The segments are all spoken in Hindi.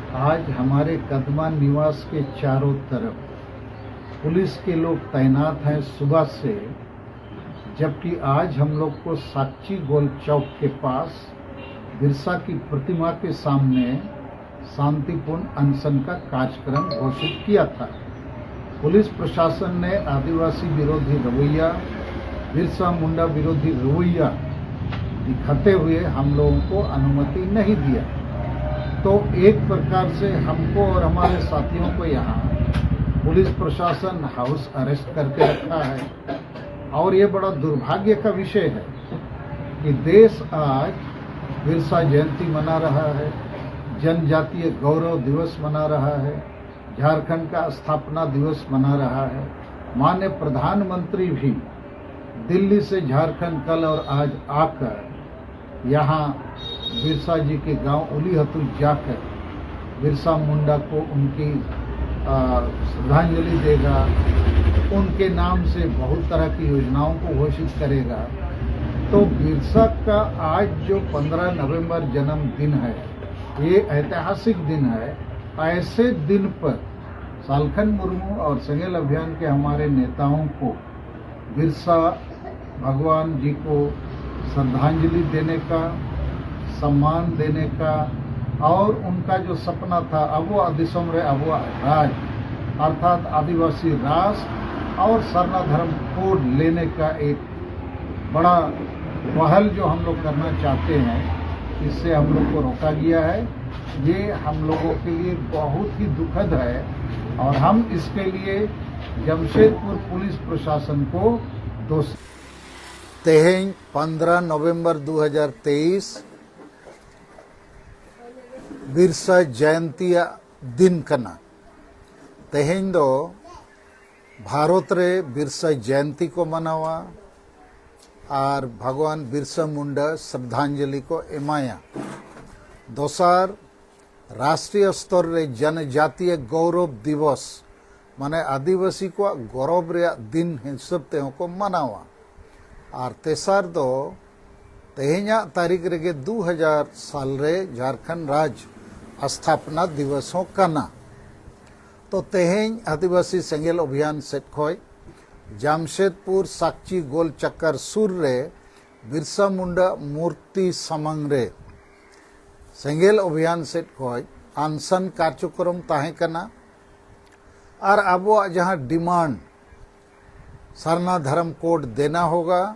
आज हमारे कदमा निवास के चारों तरफ पुलिस के लोग तैनात हैं सुबह से, जबकि आज हम लोग को साक्षी गोल चौक के पास बिरसा की प्रतिमा के सामने शांतिपूर्ण अनशन का कार्यक्रम घोषित किया था। पुलिस प्रशासन ने आदिवासी विरोधी रवैया, बिरसा मुंडा विरोधी रवैया दिखाते हुए हम लोगों को अनुमति नहीं दिया। तो एक प्रकार से हमको और हमारे साथियों को यहाँ पुलिस प्रशासन हाउस अरेस्ट करके रखा है। और ये बड़ा दुर्भाग्य का विषय है कि देश आज बिरसा जयंती मना रहा है, जनजातीय गौरव दिवस मना रहा है, झारखंड का स्थापना दिवस मना रहा है। माननीय प्रधानमंत्री भी दिल्ली से झारखंड कल और आज आकर यहाँ बिरसा जी के गांव उलीहतु जाकर बिरसा मुंडा को उनकी श्रद्धांजलि देगा, उनके नाम से बहुत तरह की योजनाओं को घोषित करेगा। तो बिरसा का आज जो 15 नवंबर जन्मदिन है, ये ऐतिहासिक दिन है। ऐसे दिन पर सालखन मुर्मू और सेंगेल अभियान के हमारे नेताओं को बिरसा भगवान जी को श्रद्धांजलि देने का, सम्मान देने का और उनका जो सपना था अबुआ दिसोम रे अबुआ राज अर्थात आदिवासी राष्ट्र और सरना धर्म कोड लेने का एक बड़ा पहल जो हम लोग करना चाहते हैं, इससे हम लोग को रोका गया है। ये हम लोगों के लिए बहुत ही दुखद है और हम इसके लिए जमशेदपुर पुलिस प्रशासन को दोष तेहें 15 नवंबर 2023 बिरसा जयंती दिन कना। तेहें दो भारत रे बिरसा जयंती को मनावा और भगवान बिरसा मुंडा श्रद्धांजलि को एमाया। दोसार राष्ट्रीय स्तर रे जनजातीय गौरव दिवस माने आदिवासी को गौरव रे दिन हिसाब ते को मनावा। और तेसार दो तेहेኛ तारीख रेगे 2000 साल रे झारखंड राज्य स्थापना दिवस हो कना। तो तेहेñ आदिवासी सेंगेल अभियान सेट खोय जामशेदपुर साक्षी गोल चक्कर सुर रे बिरसा मुंडा मूर्ति समंग रे सेंगेल अभियान सेट खोय अनशन कार्यक्रम ताहे कना। और अब जहाँ डिमांड सरना धर्म कोड देना होगा,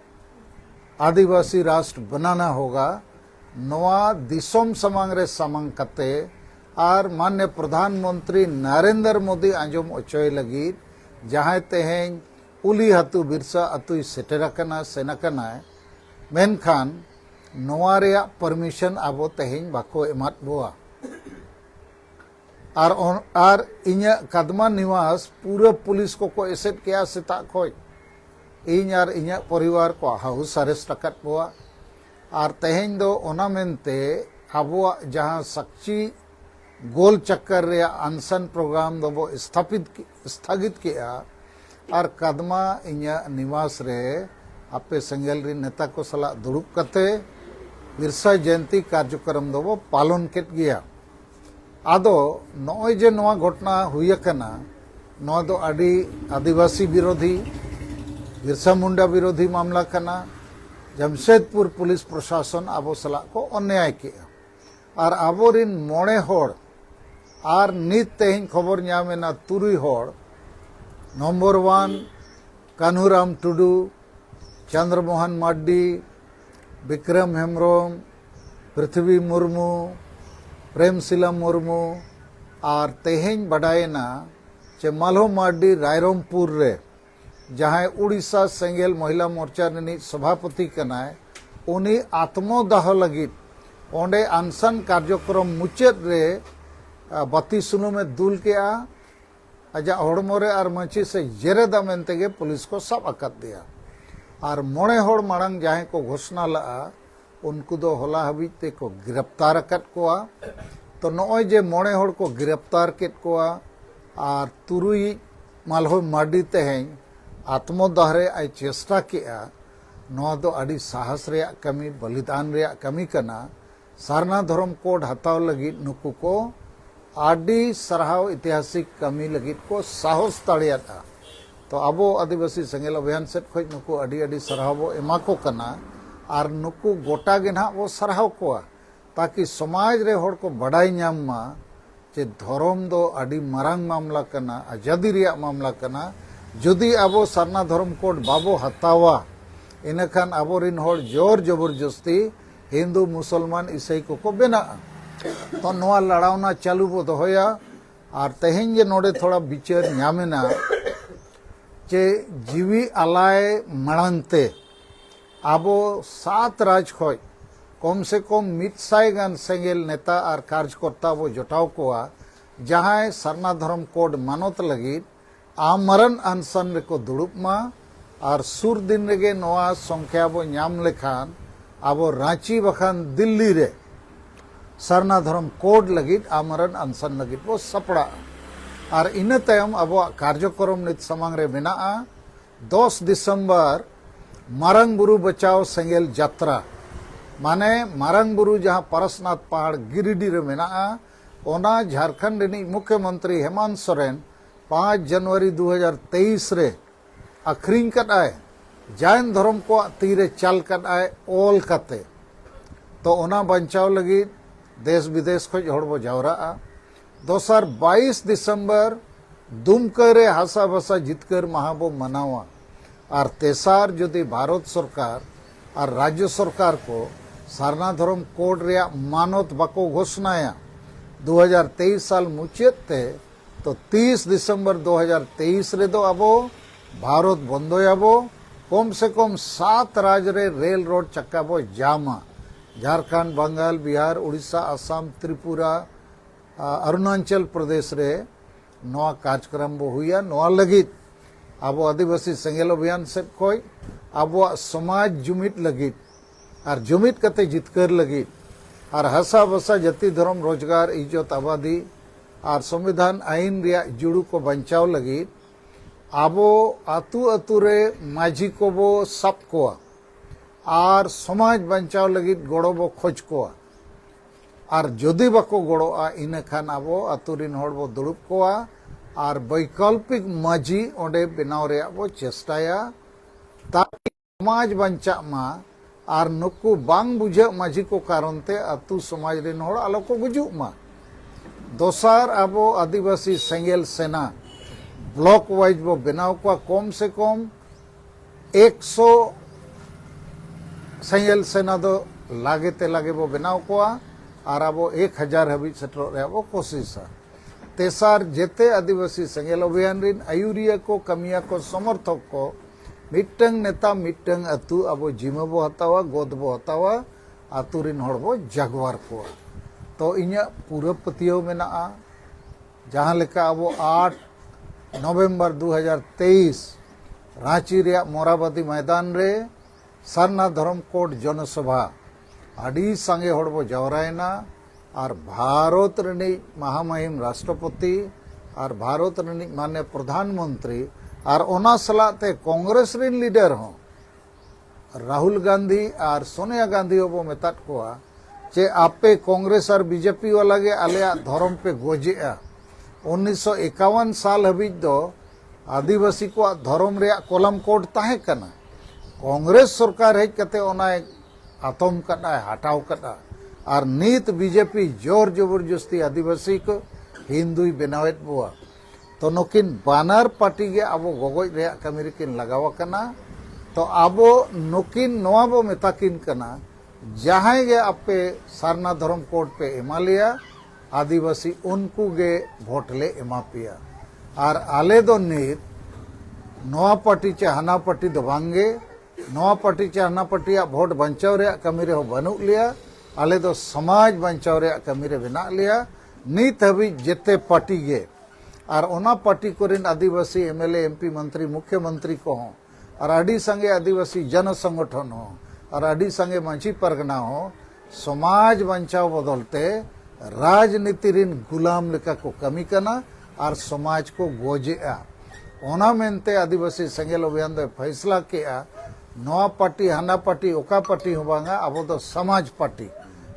आदिवासी राष्ट्र बनाना होगा, नवा दिसोम समंग रे समंग कते और माननीय प्रधानमंत्री नरेंद्र मोदी आंजम अचोय लगी जहाँ तेहें उली हतु बिरसा अतु सेटेरकना सेनकना मेनखान नवा रे परमिशन अब तेहें बाको एमात बोआ। और इन्या कदमा निवास पूरा पुलिस को एसेट किया सेता खोय इन और इन्या परिवार को हाउस अरेस्ट अकत बोआ। और तेहें दो ओना मेनते अबुआ जहाँ साक्षी गोल चक्कर रे अनशन प्रोग्राम दो वो स्थगित किया और कदमा इन्या निवास रे आपे सेंगेल री नेता को सला दुड़ुब कते बिरसा जयंती कार्यक्रम दो वो पालन केट गया। आदो नॉय जे नवा घटना हुई कना नवा दो अडी आदिवासी विरोधी बिरसा मुंडा विरोधी मामला कना। जमशेदपुर पुलिस प्रशासन आबो सला को अन्याय किया और आबोरिन मोड़े होड़ और नित तेहिं खबर नामेना तुरुई होड़ नंबर 1 कान्हूराम टुडू, चंद्रमोहन माड्डी, विक्रम हेम्ब्रम, पृथ्वी मुर्मू, प्रेमशिला मुर्मू और तेहें बडायना चे माल्हो मार्डी रायरमपुर रे जहाँ उड़ीसा सेंगेल महिला मोर्चा रिनी सभापति कनाय उनी आत्मदाह लगी ओंडे अनशन कार्यक्रम मुचाद रे बत्ती सुनु में दुल के अजा हड़मोरे और मची से जेरेदा मेनते पुलिस को सब अकद दिया। और मोड़े होड़ मांग जहाँ को घोषणा लगा उनको दो होला हबीते को गिरफ्तार कत कोआ। तो नॉय जे मोड़े होड़ को गिरफ्तार केत कोआ और तुरुई माल्हो मार्डी तेहें आत्मदाह रे आई चेष्टा किया। नवा दो अड़ी साहस रे कमी बलिदान रे कमी कना। सारना धर्म कोड हताव लगी नुकु को आदि सरहाव ऐतिहासिक कमी लगित को साहस दाड़ियाता तो अबो आदिवासी सेंगेल अभियान सेट खोज नुकु आदि आदि सरहाव बो एमा को कना और नुकु गोटा गे ना वो सरहाव कोआ ताकि समाज रे होड़ को बड़ाई ᱧᱟᱢ मा जे धर्म दो आदि मारांग मामला कना आजादी रिया मामला कना जुदी अबो सरना धर्म कोड बाबो हतावा इनखान अबो रिन होड़ जोर जबरदस्ती हिंदू मुसलमान ईसाई को बेना तो नवा लड़ावना चालू बो दोया और तेहें जे नोडे थोड़ा विचार ᱧᱟᱢᱮᱱᱟ जे जीवी आलाय मड़ांगते आबो 7 राज खोज कम से कम 100 गान सेंगेल नेता और कार्यकर्ता बो जोटाव कोआ जहां सरना धर्म कोड मानत लगी आमरण अनशन रेको दुड़ुबमा और सुर दिन रेगे नवा संख्या बो ᱧᱟᱢ लेखान आबो रांची बखान दिल्ली रे सरना धर्म कोड लगी आमरण अनशन लगी वो सपड़ा और इन तयम अब कार्यक्रम नित समांग रे मेना 10 दिसंबर मारंग बुरु बचाव सेंगेल यात्रा माने मारंग बुरु जहां परसनाथ पहाड़ गिरिडीह रे मेना ओना झारखंड रिनी मुख्यमंत्री हेमंत सोरेन 5 जनवरी 2023 रे अखरिंग कदाय जैन धर्म को तीरे चल कदाय ओल कते तो ओना बचाव लगी देश विदेश खोज होड़ बो जावरा दोसर 22 दिसंबर दुमकरे हासा भसा जितकर महाबो मनावा और तेसार जुदी भारत सरकार और राज्य सरकार को सरना धर्म कोड रे मानत बाको घोषणाया 2023 साल मुचाद ते तो 30 दिसंबर 2023 रे दो अबो भारत बंदोयाबो कम से कम 7 राज्य रे रेल रोड चक्का बो जामा झारखंड बंगाल बिहार उड़ीसा आसाम त्रिपुरा अरुणाचल प्रदेश रे नवा कार्यक्रम बो हुआ नवा लगित अब आदिवासी सेंगेल अभियान से कोई अब समाज जुमित लगित और जुमित कते जितकर लगित और हसा बसा जति धर्म रोजगार इज्जत आबादी और संविधान आईन रिया जुड़ू को बचाव लगित आबो आतु आतु रे माझी को बो सब कोआ और समाज बचाव लगित गड़ो बो खोज कोआ और जदि बाको गड़ोआ इन खान आबो आतुरिन होड़ बो दुड़ुब कोआ और वैकल्पिक माझी ओंडे बनाव रे बो चेष्टाया ताकि समाज बंचा मा और नुकु बांग बुझे माझी को कारण ते आतु समाज रिन होड़ आलो को गुजु मा दोसार आबो आदिवासी सेंगेल सेना ब्लॉक वाइज बो बनाव को कम से कम 100 सेंगेल सेना दो लागे ते लागे बो बनाव को और अब 1000 हबी सेटरो रे वो कोशिश तेसार जेते आदिवासी सेंगेल अभियान रिन आयुरिया को कमिया को समर्थक को मिट्टंग नेता मिट्टंग अतु अब जिम्मा बो हतावा गोद बो हतावा अतु रिन होड़ बो जागवार को तो इन्या पूरा पतियो मेना जहां लेका अब 8 नवंबर 2023 रांची रे मोराबादी मैदान रे सरना धर्म कोड जनसभा आदि संगे होड़ बो जावरायना और भारत रनी महामहिम राष्ट्रपति और भारत रनी माननीय प्रधानमंत्री और ओना सलाते कांग्रेस रिन लीडर हो राहुल गांधी और सोनिया गांधी बो मेतात कोआ जे आपे कांग्रेस और बीजेपी वाला गे आलिया धर्म पे गोजेआ 1951 साल हबी दो आदिवासी को धर्म रे कलम कोड ताहे कना कांग्रेस सरकार हेज कते ओना आतम कदा हटाव कदा और नीत बीजेपी जोर जबरदस्ती आदिवासी को हिंदू बनावेत बुआ तो नकिन बानर पार्टी गे अब गगोज रे कमी रेकिन लगाव कना तो अब नकिन नवा बो मेताकिन कना जहां गे आपे सरना धर्म कोड पे एमा लिया आदिवासी उनको गे वोट ले एमा पिया और आले दो नीत नवा पार्टी चे हना पार्टी दो बांगे नवा पार्टी चे हना पार्टी वोट बचाव रे कमी रे बनू लिया आले दो समाज बचाव रे कमी रे बना लिया नीत हबी जेते पार्टी गे और ओना पार्टी कोरिन आदिवासी एमएलए एमपी मंत्री मुख्यमंत्री को हो और आदि संगे आदिवासी जन संगठन हो और आदि संगे मंची परगना हो समाज बचाव बदलते राजनीति रिन गुलाम लेका को कमी कना और समाज को गोजेआ ओना मेनते आदिवासी सेंगेल अभियान दो फैसला किया नवा पार्टी हाना पार्टी ओका पार्टी हो बांगा अब तो समाज पार्टी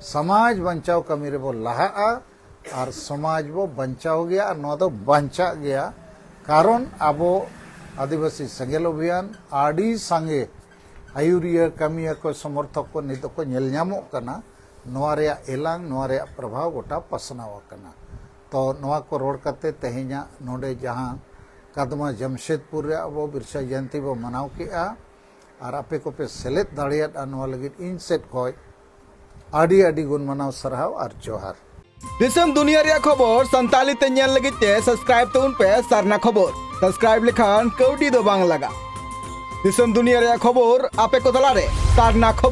समाज बचाव कमी रे बो लहा और समाज वो बचाव गया और नवा दो बंचा गया कारण आबो आदिवासी सेंगेल अभियान आड़ी संगे आयुरिया कमिया को समर्थक को नित को नेल ᱧᱟᱢᱚᱜ कना नवा रे एलांग नवा रे प्रभाव गोटा पसनाव कना तो नवा को रोड करते तेहेኛ नोडे जहां कदमा जमशेदपुर रे अब बिरसा जयंती बो मनाव केआ और आपे को पे सेलेद दाड़ियात नवा लगित इन सेट खय आड़ी आड़ी गुण मनाव सरहाव और जोहार दिसम दुनिया रे खबर संताली ते ñel लगित ते सब्सक्राइब तो उन पे सरना खबर सब्सक्राइब लेखान कौडी दो बांग लगा दिसम दुनिया रे खबर आपे को तलारे सरना खबर।